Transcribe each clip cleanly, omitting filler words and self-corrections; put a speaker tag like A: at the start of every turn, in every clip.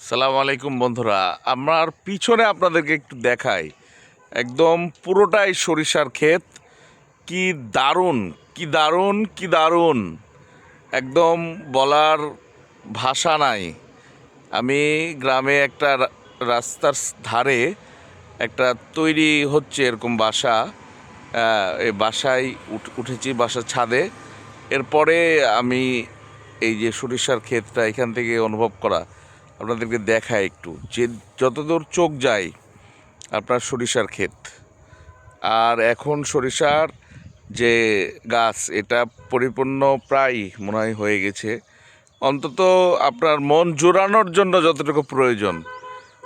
A: সালাম আলাইকুম বন্ধুরা, আমার পিছনে আপনাদেরকে একটু দেখাই। একদম পুরোটাই সরিষার ক্ষেত। কি দারুণ, কি দারুণ, কি দারুণ, একদম বলার ভাষা নাই। আমি গ্রামে একটা রাস্তার ধারে একটা তৈরি হচ্ছে এরকম বাসা, এই বাসায় উঠেছি, বাসার ছাদে। এরপরে আমি এই যে সরিষার ক্ষেতটা এখান থেকে অনুভব করা আপনাদেরকে দেখায় একটু, যে যতদূর চোখ যায় আপনার সরিষার ক্ষেত। আর এখন সরিষার যে গাছ, এটা পরিপূর্ণ প্রায় মনে হয় হয়ে গেছে। অন্তত আপনার মন জোড়ানোর জন্য যতটুকু প্রয়োজন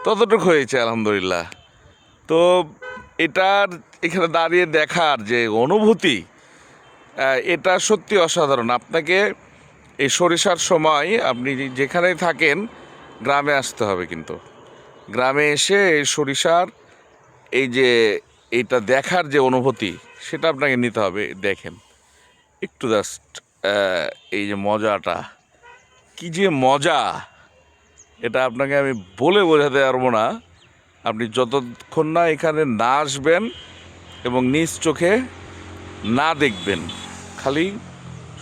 A: ততটুকু হয়েছে আলহামদুলিল্লাহ। তো এটার এখানে দাঁড়িয়ে দেখার যে অনুভূতি, এটা সত্যি অসাধারণ। আপনাকে এই সরিষার সময় আপনি যেখানেই থাকেন গ্রামে আসতে হবে, কিন্তু গ্রামে এসে এই সরিষার এই যে এইটা দেখার যে অনুভূতি, সেটা আপনাকে নিতে হবে। দেখেন একটু জাস্ট এই যে মজাটা, কি যে মজা, এটা আপনাকে আমি বলে বোঝাতে পারবো না। আপনি যতক্ষণ না এখানে না আসবেন এবং নিজ চোখে না দেখবেন, খালি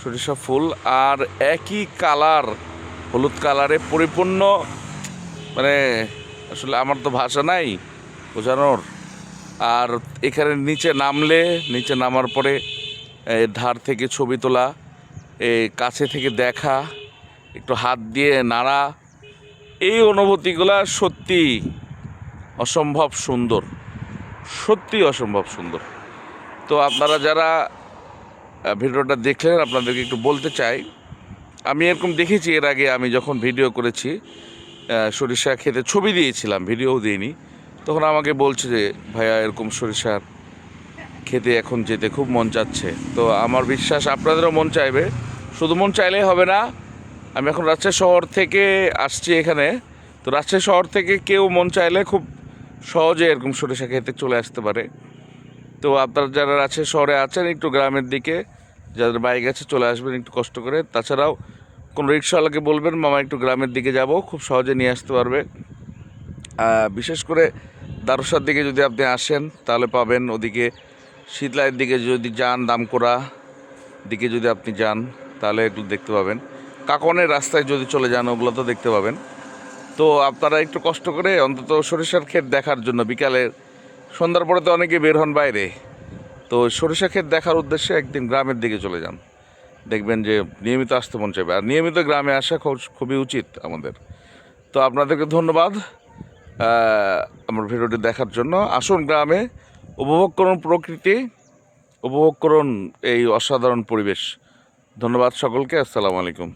A: সরিষা ফুল আর একই কালার, হলুদ কালারে পরিপূর্ণ, মানে আসলে আমার তো ভাষা নাই বোঝানোর। আর এখানে নিচে নামার পরে ধার থেকে ছবি তোলা, কাছে থেকে দেখা, একটু হাত দিয়ে নাড়া, এই অনুভূতিগুলা সত্যি অসম্ভব সুন্দর, সত্যি অসম্ভব সুন্দর। তো আপনারা যারা ভিডিওটা দেখলেন, আপনাদেরকে একটু বলতে চাই, আমি এরকম দেখেছি এর আগে। আমি যখন ভিডিও করেছি, সরিষা খেতে ছবি দিয়েছিলাম, ভিডিও দিইনি, তখন আমাকে বলছে যে ভাইয়া এরকম সরিষার খেতে এখন যেতে খুব মন চাচ্ছে। তো আমার বিশ্বাস আপনাদেরও মন চাইবে, শুধু মন চাইলেই হবে না। আমি এখন রাজশাহী শহর থেকে আসছি এখানে, তো রাজশাহী শহর থেকে কেউ মন চাইলে খুব সহজে এরকম সরিষা খেতে চলে আসতে পারে। তো আপনারা যারা রাজশাহী শহরে আছেন, একটু গ্রামের দিকে যাদের বাইক আছে চলে আসবেন একটু কষ্ট করে। তাছাড়াও কোনো রিক্সাওয়ালাকে বলবেন মামা একটু গ্রামের দিকে যাব, খুব সহজে নিয়ে আসতে পারবে। বিশেষ করে দারুসার দিকে যদি আপনি আসেন তাহলে পাবেন। ওদিকে শীতলাইয়ের দিকে যদি যান, দামকোড়া দিকে যদি আপনি যান তাহলে এগুলো দেখতে পাবেন। কাকনের রাস্তায় যদি চলে যান ওগুলো তো দেখতে পাবেন। তো আপনারা একটু কষ্ট করে অন্তত সরিষার ক্ষেত দেখার জন্য বিকালে, সন্ধ্যার পরে তো অনেকে বের হন বাইরে, তো সরিষা ক্ষেত দেখার উদ্দেশ্যে একদিন গ্রামের দিকে চলে যান, দেখবেন যে নিয়মিত আসতে মন চাইবে। আর নিয়মিত গ্রামে আসা খুবই উচিত আমাদের। তো আপনাদেরকে ধন্যবাদ আমার ভিডিওটি দেখার জন্য। আসুন গ্রামে, উপভোগ করুন প্রকৃতি, উপভোগ করুন এই অসাধারণ পরিবেশ। ধন্যবাদ সকলকে, আসসালামু আলাইকুম।